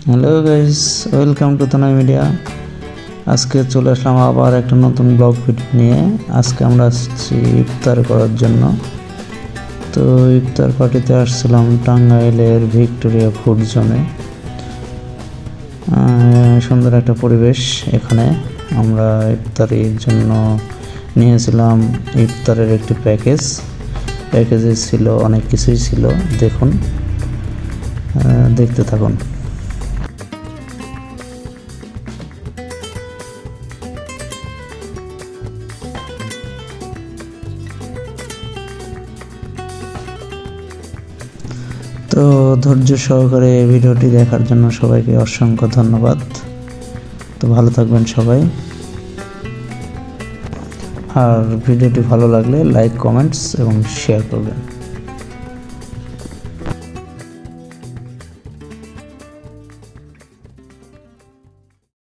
Hello guys, welcome to Tanay media. আজকে চলে আসলাম আবার একটা নতুন ব্লগ ভিডিও নিয়ে। আজকে আমরা আসছি ইফতার করার জন্য। তো ইফতার পার্টিতে আসছিলাম টাঙ্গাইলের ভিক্টোরিয়া ফুড জোনে। সুন্দর একটা পরিবেশ এখানে। আমরা ইফতারির জন্য নিয়েছিলাম ইফতারের একটি প্যাকেজে ছিল অনেক কিছুই ছিল। দেখুন, দেখতে থাকুন। তো ধৈর্য সহকারে এই ভিডিওটি দেখার জন্য সবাইকে অসংখ্য ধন্যবাদ। তো ভালো থাকবেন সবাই, আর ভিডিওটি ভালো লাগলে লাইক, কমেন্টস এবং শেয়ার করবেন।